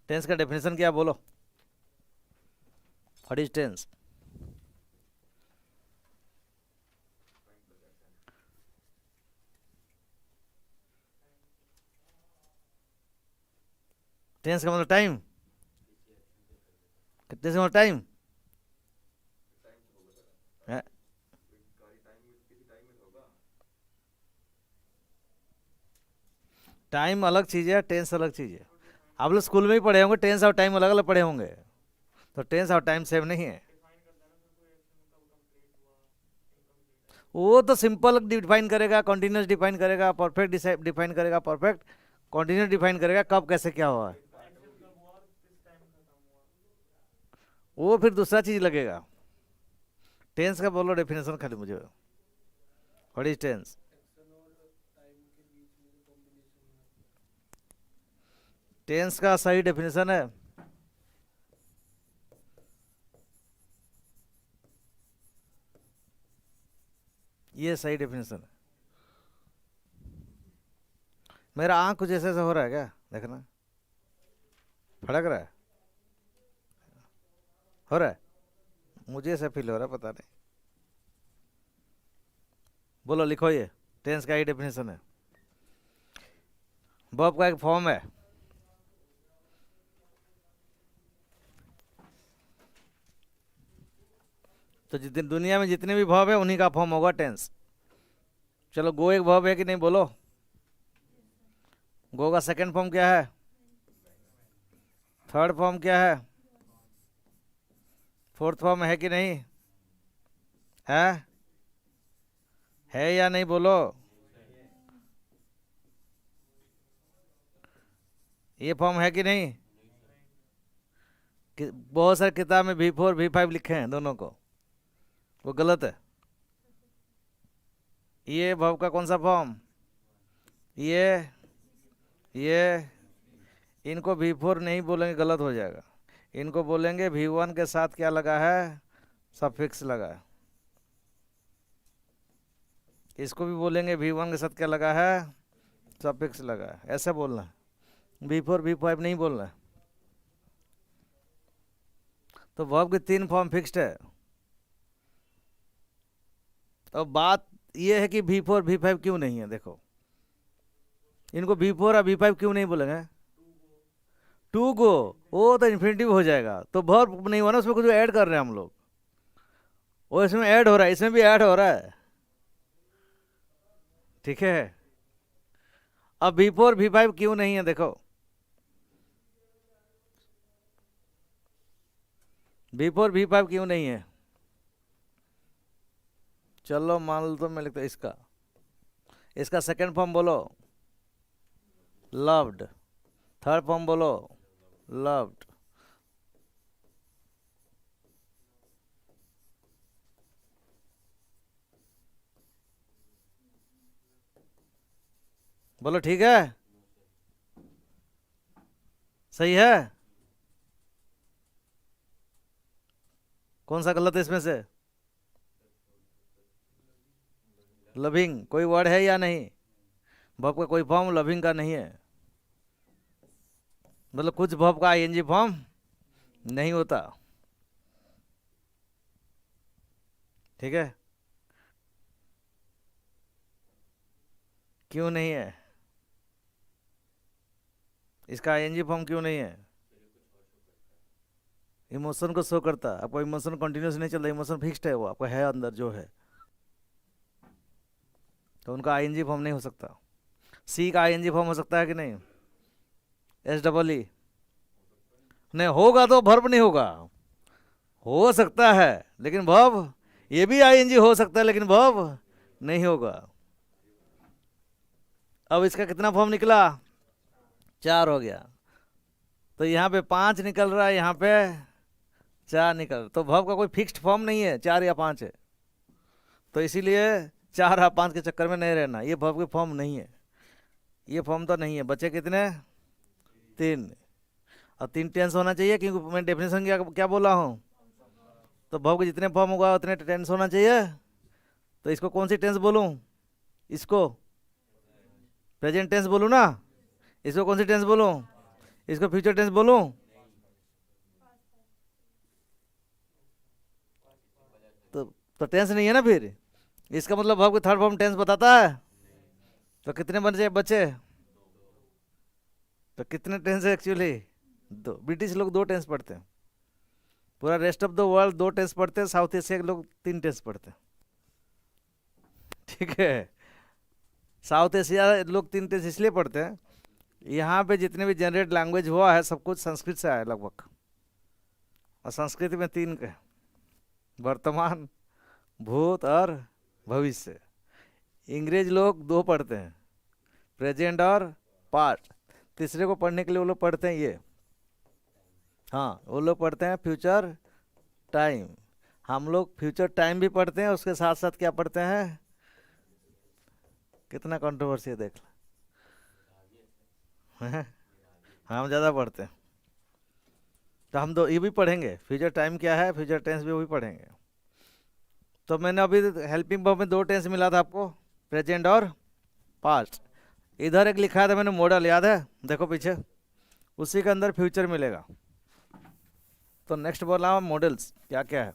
Tense का definition क्या बोलो? What is tense? टेंस का मतलब टाइम। कितने से मतलब टाइम है? टाइम अलग चीज़ है, टेंस अलग चीज़ है। आप लोग स्कूल में ही पढ़े होंगे, टेंस और टाइम अलग अलग पढ़े होंगे। तो टेंस और टाइम सेम नहीं है। वो तो सिंपल डिफाइन करेगा, कॉन्टिन्यूस डिफाइन करेगा, परफेक्ट डिफाइन करेगा, परफेक्ट कॉन्टिन्यूस डिफाइन करेगा, कब कैसे क्या हुआ। वो फिर दूसरा चीज़ लगेगा। टेंस का बोलो डेफिनेशन खाली मुझे। What is tense? टेंस का सही डेफिनेशन है, ये सही डेफिनेशन है। मेरा आँख कुछ ऐसे ऐसे हो रहा है क्या, देखना। फड़क रहा है, हो रहा है। मुझे ऐसा फील हो रहा है, पता नहीं। बोलो, लिखो, ये टेंस का ही डेफिनेशन है। वर्ब का एक फॉर्म है। तो जितने दुनिया में जितने भी वर्ब है उन्हीं का फॉर्म होगा टेंस। चलो, गो एक वर्ब है कि नहीं, बोलो। गो का सेकंड फॉर्म क्या है? थर्ड फॉर्म क्या है? फोर्थ फॉर्म है कि नहीं? है या नहीं, बोलो। ये फॉर्म है कि नहीं? बहुत सारे किताब में V4 V5 लिखे हैं दोनों को, वो गलत है। ये वर्ब का कौन सा फॉर्म? ये ये इनको V4 नहीं बोलेंगे, गलत हो जाएगा। इनको बोलेंगे V1 के साथ क्या लगा है? सफिक्स लगा है। इसको भी बोलेंगे V1 के साथ क्या लगा है? सफिक्स लगा है। ऐसा बोलना है, V4 V5 नहीं बोलना है। तो वर्ब के 3 फॉर्म फिक्स्ड है। अब बात यह है कि V4 V5 क्यों नहीं है, देखो। इनको V4 और V5 क्यों नहीं बोलेंगे? टू गो, वो तो इन्फिनेटिव हो जाएगा, तो वर्ब नहीं हुआ ना, उसमें कुछ ऐड कर रहे हैं हम लोग। वो इसमें ऐड हो रहा है, इसमें भी ऐड हो रहा है। ठीक है। अब V4 V5 क्यों नहीं है, देखो। V4 V5 क्यों नहीं है? चलो मान लो, तो मैं लिखता हूं इसका। इसका सेकंड फॉर्म बोलो, लव्ड। थर्ड फॉर्म बोलो, लव्ड। बोलो, ठीक है? सही है? कौन सा गलत है इसमें से? लविंग कोई वर्ड है या नहीं? वर्ब का कोई फॉर्म लविंग का नहीं है। मतलब कुछ वर्ब का आईएनजी फॉर्म नहीं होता। ठीक है। क्यों नहीं है? इसका आईएनजी फॉर्म क्यों नहीं है? इमोशन को शो करता है। आपका इमोशन कंटिन्यूस नहीं चल रहा, इमोशन फिक्स्ड है, वो आपका है अंदर जो है। तो उनका आईएनजी फॉर्म नहीं हो सकता। सी का आईएनजी फॉर्म हो सकता है कि नहीं? SEE नहीं होगा तो वर्ब नहीं होगा। हो सकता है लेकिन वर्ब, ये भी आईएनजी हो सकता है लेकिन वर्ब नहीं होगा। अब इसका कितना फॉर्म निकला? 4 हो गया। तो यहाँ पे 5 निकल रहा है, यहाँ पे 4 निकल रहा, तो वर्ब का कोई फिक्स्ड फॉर्म नहीं है, 4 या 5 है। तो इसीलिए 4 या 5 के चक्कर में नहीं रहना, ये वर्ब के फॉर्म नहीं है। ये फॉर्म तो नहीं है। बचे कितने? 3। और 3 टेंस होना चाहिए, क्योंकि मैं डेफिनेशन क्या क्या बोला हूँ। तो वर्ब के जितने फॉर्म होगा उतने टेंस होना चाहिए। तो इसको कौन सी टेंस बोलूँ? इसको प्रेजेंट टेंस बोलूँ ना? इसको कौन सी टेंस बोलूँ? इसको फ्यूचर टेंस बोलूं? तो तो टेंस नहीं है ना फिर। इसका मतलब वर्ब का थर्ड फॉर्म टेंस बताता है। तो कितने बचे बचे? तो कितने टेंस है एक्चुअली? दो। ब्रिटिश लोग दो टेंस पढ़ते हैं, पूरा रेस्ट ऑफ द वर्ल्ड दो टेंस पढ़ते हैं, साउथ एशिया के लोग तीन टेंस पढ़ते हैं। ठीक है। साउथ एशिया लोग तीन टेंस इसलिए पढ़ते हैं, यहाँ पे जितने भी जनरेट लैंग्वेज हुआ है सब कुछ संस्कृत से आया है लगभग। और संस्कृत में तीन के, वर्तमान, भूत और भविष्य। अंग्रेज लोग दो पढ़ते हैं, प्रेजेंट और पास्ट। तीसरे को पढ़ने के लिए वो लोग पढ़ते हैं ये, हाँ वो लोग पढ़ते हैं फ्यूचर टाइम। हम लोग फ्यूचर टाइम भी पढ़ते हैं, उसके साथ साथ क्या पढ़ते हैं? कितना कंट्रोवर्सी है देख लो। हम ज़्यादा पढ़ते हैं। तो हम दो ये भी पढ़ेंगे, फ्यूचर टाइम क्या है, फ्यूचर टेंस भी वो भी पढ़ेंगे। तो मैंने अभी हेल्पिंग वर्ब में दो टेंस मिला था आपको, प्रेजेंट और पास्ट। इधर एक लिखा था मैंने मॉडल, याद है? देखो पीछे, उसी के अंदर फ्यूचर मिलेगा। तो नेक्स्ट बोला मॉडल्स क्या क्या है।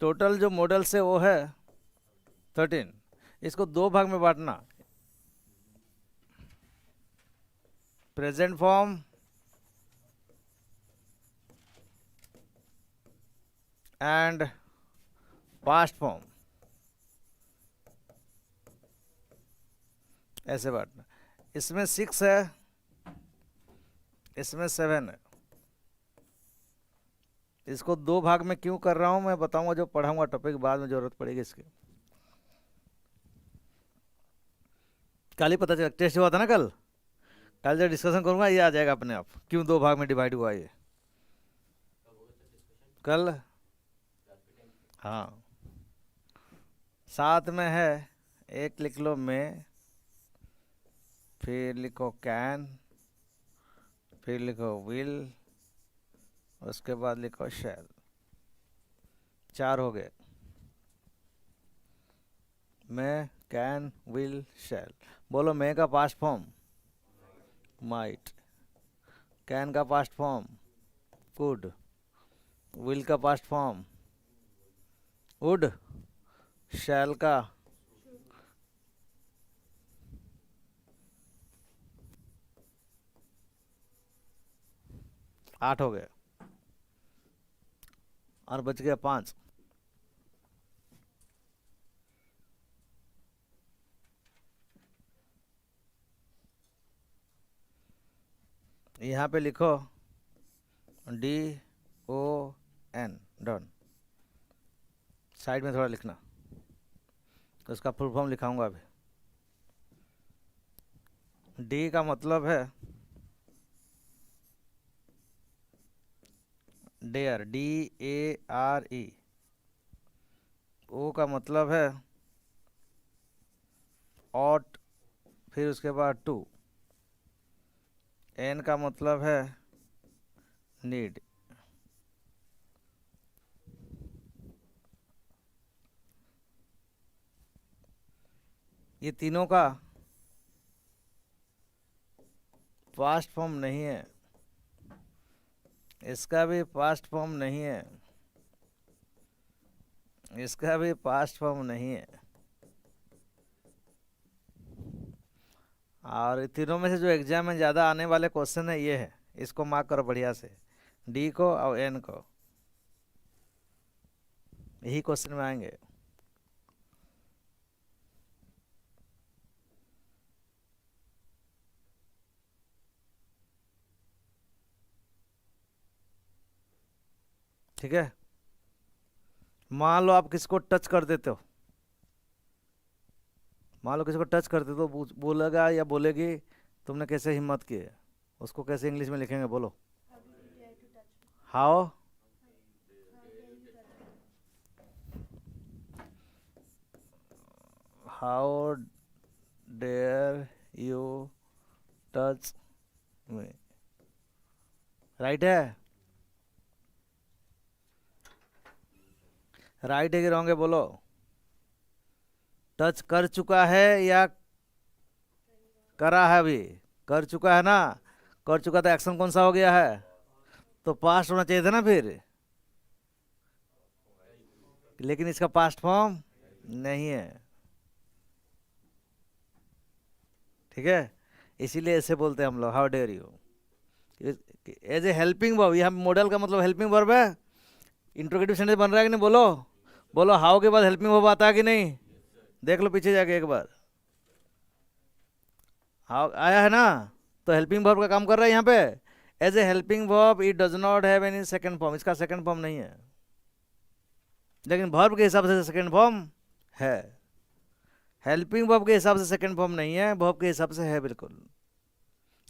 टोटल जो मॉडल्स है वो है 13। इसको दो भाग में बांटना, present form and past form, ऐसे बांटना। इसमें 6 है, इसमें 7 है। इसको दो भाग में क्यों कर रहा हूं मैं बताऊंगा, जो पढ़ाऊंगा टॉपिक बाद में जरूरत पड़ेगी इसकी। कल ही पता चला, टेस्ट हुआ था ना कल। कल जब डिस्कशन करूंगा ये आ जाएगा अपने आप, क्यों दो भाग में डिवाइड हुआ ये कल। हाँ, साथ में है, एक लिख लो मैं, फिर लिखो कैन, फिर लिखो विल, उसके बाद लिखो शैल। 4 हो गए। मैं, कैन, विल, शैल। बोलो मैं का पास्ट फॉर्म माइट, कैन का पास्ट फॉर्म कुड, विल का पास्ट फॉर्म वुड, शैल का 8 हो गए, और बच गया 5। यहाँ पे लिखो DON, डन। साइड में थोड़ा लिखना, तो उसका फुल फॉर्म लिखाऊंगा अभी। डी का मतलब है डेयर, DARE। ओ का मतलब है ऑट, फिर उसके बाद टू। एन का मतलब है नीड। ये तीनों का पास्ट फॉर्म नहीं है, इसका भी पास्ट फॉर्म नहीं है, इसका भी पास्ट फॉर्म नहीं है। और तीनों में से जो एग्जाम में ज़्यादा आने वाले क्वेश्चन है ये है, इसको मार्क करो बढ़िया से, डी को और एन को, यही क्वेश्चन में आएंगे। ठीक है। मान लो आप किसको टच कर देते हो, मान लो किसी को टच करते तो बोलेगा या बोलेगी तुमने कैसे हिम्मत की है, उसको कैसे इंग्लिश में लिखेंगे बोलो? How, how dare you touch me, right है? राइट है कि रॉन्ग है बोलो। टच कर चुका है या करा है? अभी कर चुका है ना, कर चुका तो एक्शन कौन सा हो गया है? तो पास्ट होना चाहिए था ना फिर, लेकिन इसका पास्ट फॉर्म नहीं है। ठीक है, इसीलिए ऐसे बोलते हैं हम लोग, how dare you. As a helping verb, यहाँ मॉडल का मतलब हेल्पिंग वर्ब है। इंट्रोगेटिव सेंटेंस बन रहा है कि नहीं बोलो। बोलो हाउ के बाद हेल्पिंग वर्ब आता है कि नहीं? देख लो पीछे जाके एक बार, हाउ आया है ना, तो हेल्पिंग वर्ब का काम कर रहा है यहाँ पे। As a helping verb it does not have any second form, इसका सेकंड फॉर्म नहीं है, लेकिन वर्ब के हिसाब से सेकंड फॉर्म है। हेल्पिंग वर्ब के हिसाब से सेकंड फॉर्म नहीं है, वर्ब के हिसाब से है बिल्कुल।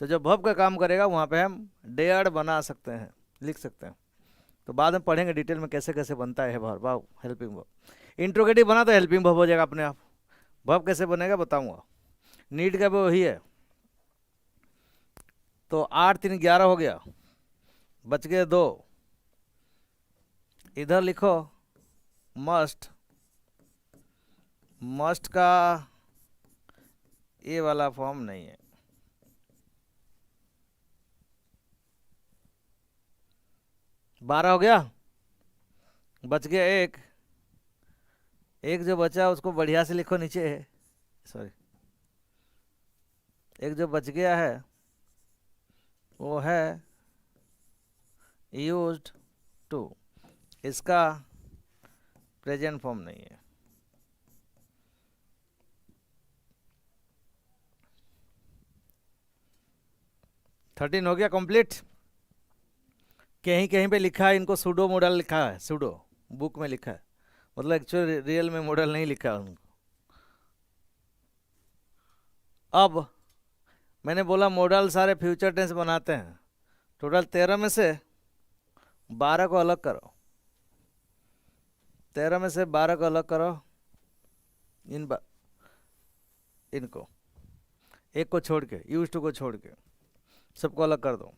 तो जब वर्ब का काम करेगा वहाँ पे हम डेयर्ड बना सकते हैं, लिख सकते हैं। तो बाद में पढ़ेंगे डिटेल में कैसे कैसे बनता है वर्ब, हेल्पिंग वर्ब। इंट्रोगेटिव बना तो हेल्पिंग वर्ब हो जाएगा अपने आप। वर्ब कैसे बनेगा बताऊंगा। नीड का भी वही है। तो 8 3 11 हो गया, बच गए 2। इधर लिखो मस्ट, मस्ट का ये वाला फॉर्म नहीं है। बारह हो गया, बच गया एक। एक जो बचा उसको बढ़िया से लिखो, नीचे है, सॉरी, एक जो बच गया है वो है यूज्ड टू, इसका प्रेजेंट फॉर्म नहीं है। थर्टीन हो गया कंप्लीट। कहीं कहीं पे लिखा है इनको सूडो मॉडल लिखा है, सूडो बुक में लिखा है, मतलब एक्चुअल रियल में मॉडल नहीं लिखा है उनको। अब मैंने बोला मॉडल सारे फ्यूचर टेंस बनाते हैं। टोटल 13 में से 12 को अलग करो, 13 में से 12 को अलग करो। इनको एक को छोड़ के, यूज टू को छोड़ के सबको अलग कर दो।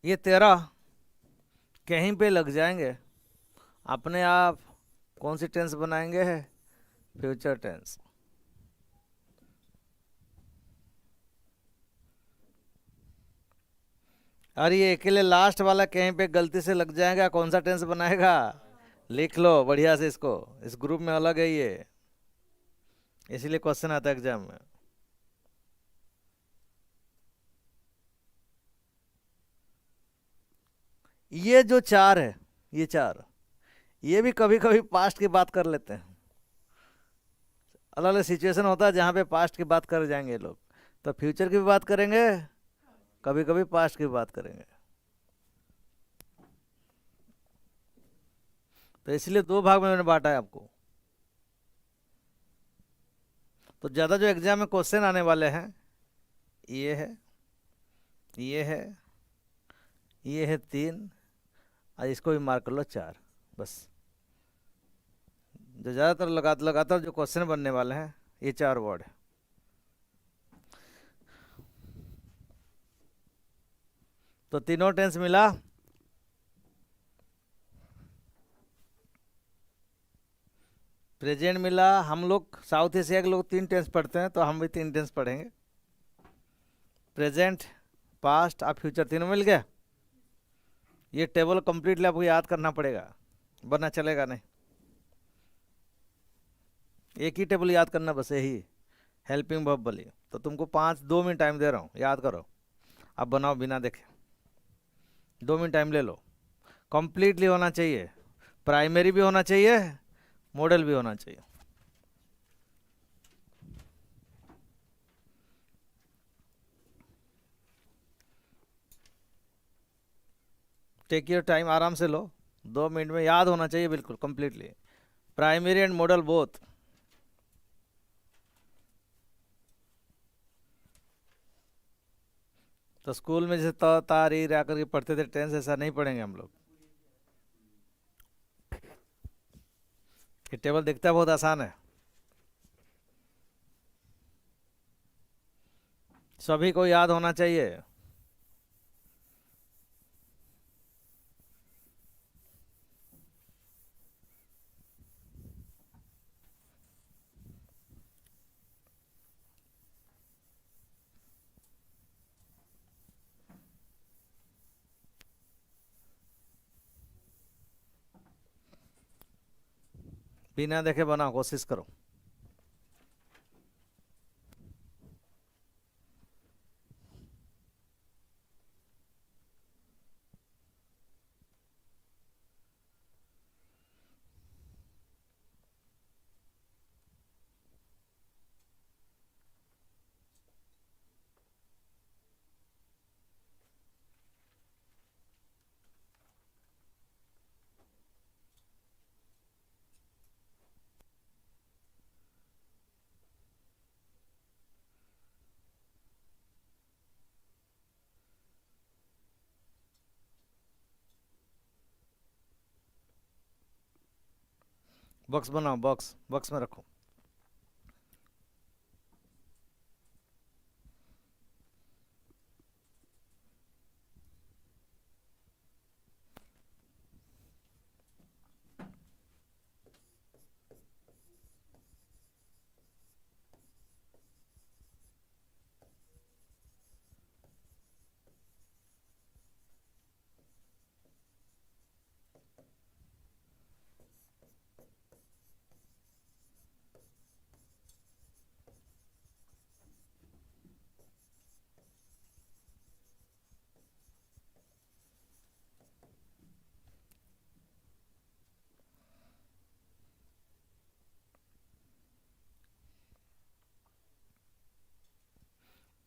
ये 13 कहीं पे लग जाएंगे अपने आप। कौन सी टेंस बनाएंगे? Future tense. और ये अकेले लास्ट वाला कहीं पे गलती से लग जाएगा, कौन सा टेंस बनाएगा? लिख लो बढ़िया से इसको, इस ग्रुप में अलग है ये, इसीलिए क्वेश्चन आता है एग्जाम में। ये जो 4 है, ये 4, ये भी कभी कभी पास्ट की बात कर लेते हैं। अलग अलग सिचुएशन होता है जहाँ पे पास्ट की बात कर जाएंगे ये लोग, तो फ्यूचर की भी बात करेंगे, कभी कभी पास्ट की भी बात करेंगे। तो इसलिए 2 भाग में मैंने बांटा है आपको। तो ज़्यादा जो एग्जाम में क्वेश्चन आने वाले हैं, ये है, ये है, ये है 3, और इसको भी मार्क कर लो 4, बस। जो ज़्यादातर लगातार जो क्वेश्चन बनने वाले हैं ये 4 वर्ड है। तो तीनों टेंस मिला। प्रेजेंट मिला। हम लोग साउथ एशिया के लोग 3 टेंस पढ़ते हैं, तो हम भी 3 टेंस पढ़ेंगे। प्रेजेंट, पास्ट और फ्यूचर तीनों मिल गया। ये टेबल कंप्लीटली आपको याद करना पड़ेगा, वरना चलेगा नहीं। एक ही टेबल याद करना बस, यही हेल्पिंग वर्ब वाली। तो तुमको 2 मिनट टाइम दे रहा हूँ, याद करो। अब बनाओ बिना देखे, 2 मिनट टाइम ले लो। कंप्लीटली होना चाहिए, प्राइमरी भी होना चाहिए, मॉडल भी होना चाहिए। टेक योर टाइम, आराम से लो, 2 मिनट में याद होना चाहिए बिल्कुल completely, primary and model both. तो स्कूल में जैसे त ता री रा करके पढ़ते थे टेंस, ऐसा नहीं पढ़ेंगे हम लोग। ये टेबल दिखता है बहुत आसान है, सभी को याद होना चाहिए। बिना देखे बनाओ, कोशिश करो। बॉक्स बनाओ, बॉक्स बॉक्स में रखो।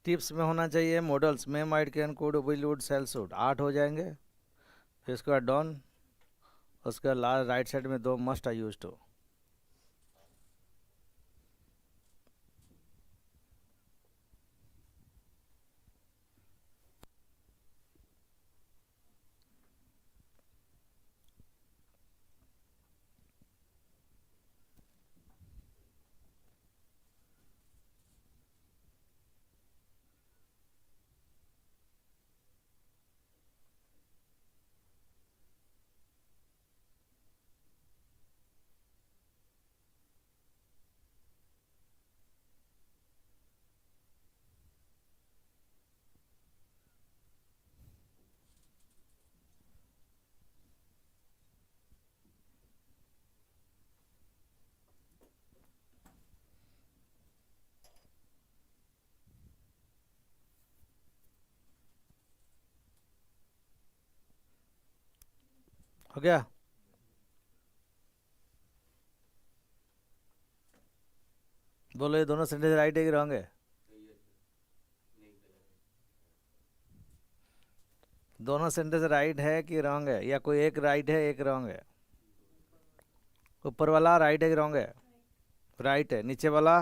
टिप्स में होना चाहिए मॉडल्स में might can could will would shall should, 8 हो जाएंगे। फिर उसके बाद डॉन, उसके बाद राइट साइड में 2 मस्ट आई यूज टू। हो गया? बोलो ये दोनों सेंटेंस राइट है कि रॉन्ग है? दोनों सेंटेंस राइट है कि रॉन्ग है, या कोई एक राइट है एक रॉन्ग है? ऊपर वाला राइट है कि रॉन्ग है? राइट है। नीचे वाला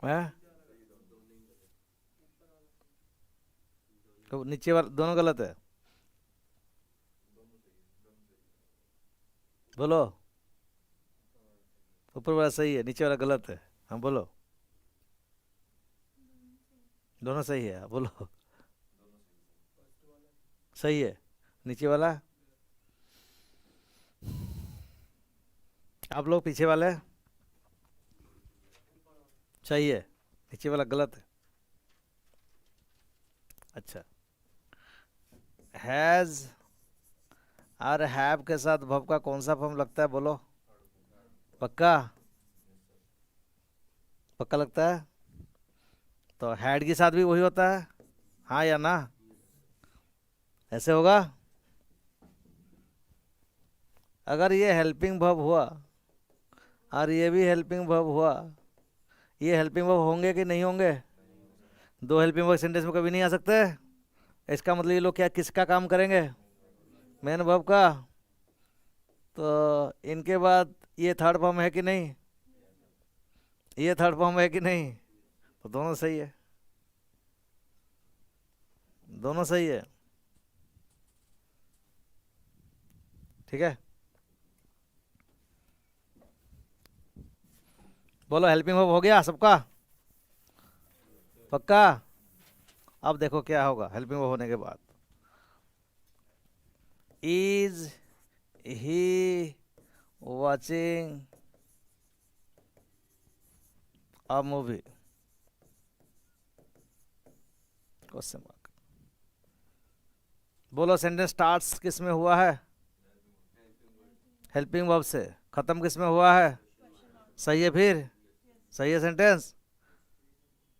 है? तो नीचे वाला दोनों गलत है? बोलो। ऊपर वाला सही है, नीचे वाला गलत है। हाँ बोलो। दोनों सही है, बोलो। सही है। नीचे वाला? आप लोग पीछे वाले? सही है। नीचे वाला गलत है। अच्छा। हैज और हैव के साथ वर्ब का कौन सा फॉर्म लगता है, बोलो? पक्का? पक्का लगता है? तो हैड के साथ भी वही होता है, हाँ या ना? ऐसे होगा। अगर ये हेल्पिंग वर्ब हुआ और ये भी हेल्पिंग वर्ब हुआ, ये हेल्पिंग वर्ब होंगे कि नहीं होंगे? दो हेल्पिंग वर्ब सेंटेंस में कभी नहीं आ सकते। इसका मतलब ये लोग क्या किसका काम करेंगे? मेन वर्ब का। तो इनके बाद ये थर्ड फॉर्म है कि नहीं? ये थर्ड फॉर्म है कि नहीं? तो दोनों सही है। दोनों सही है। ठीक है, बोलो हेल्पिंग वर्ब हो गया सबका, पक्का। अब देखो क्या होगा हेल्पिंग वर्ब होने के बाद। Is he watching a movie, question mark. बोलो सेंटेंस स्टार्ट्स किस में हुआ है? हेल्पिंग वर्ब से। खत्म किस में हुआ है? सही है, फिर सही है सेंटेंस,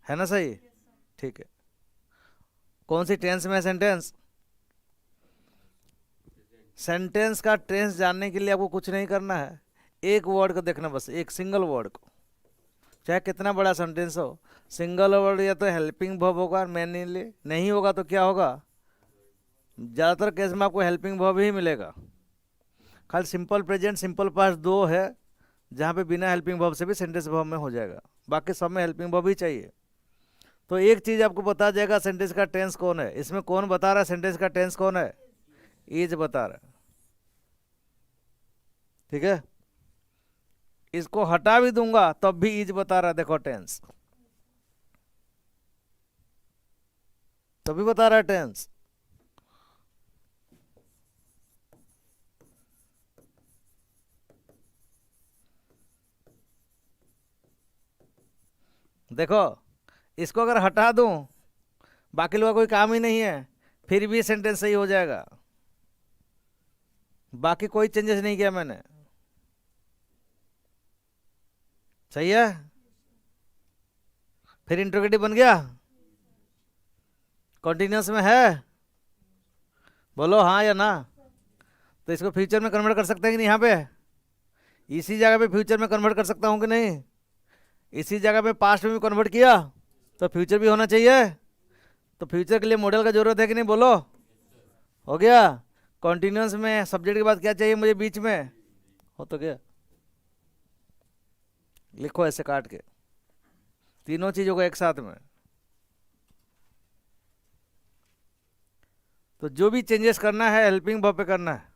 है ना सही? ठीक है, कौन सी टेंस में है सेंटेंस? सेंटेंस का टेंस जानने के लिए आपको कुछ नहीं करना है, एक वर्ड को देखना बस, एक सिंगल वर्ड को, चाहे कितना बड़ा सेंटेंस हो, सिंगल वर्ड या तो हेल्पिंग वर्ब होगा मेनली, नहीं होगा तो क्या होगा? ज़्यादातर केस में आपको हेल्पिंग वर्ब ही मिलेगा। खाली सिंपल प्रेजेंट सिंपल पास्ट दो है जहाँ पे बिना हेल्पिंग वर्ब से भी सेंटेंस वर्ब में हो जाएगा, बाकी सब में हेल्पिंग वर्ब ही चाहिए। तो एक चीज़ आपको बता जाएगा सेंटेंस का टेंस कौन है, इसमें कौन बता रहा है सेंटेंस का टेंस कौन है? इज बता रहा है, ठीक है। इसको हटा भी दूंगा तब भी इज बता रहा है, देखो टेंस, तभी बता रहा है टेंस। देखो इसको अगर हटा दूं, बाकी लोगों का कोई काम ही नहीं है, फिर भी सेंटेंस सही हो जाएगा, बाकी कोई चेंजेस नहीं किया मैंने, सही है। फिर इंट्रोगेटिव बन गया, कॉन्टिन्यूस में है, बोलो हाँ या ना। तो इसको फ्यूचर में कन्वर्ट कर सकते हैं कि नहीं? यहाँ पे इसी जगह पे फ्यूचर में कन्वर्ट कर सकता हूँ कि नहीं? इसी जगह पे पास्ट में भी कन्वर्ट किया तो फ्यूचर भी होना चाहिए, तो फ्यूचर के लिए मॉडल का जरूरत है कि नहीं, बोलो। हो गया। कॉन्टिन्यूस में सब्जेक्ट के बाद क्या चाहिए मुझे बीच में? हो तो गया, लिखो ऐसे काट के तीनों चीजों को एक साथ में। तो जो भी चेंजेस करना है हेल्पिंग वर्ब पे करना है,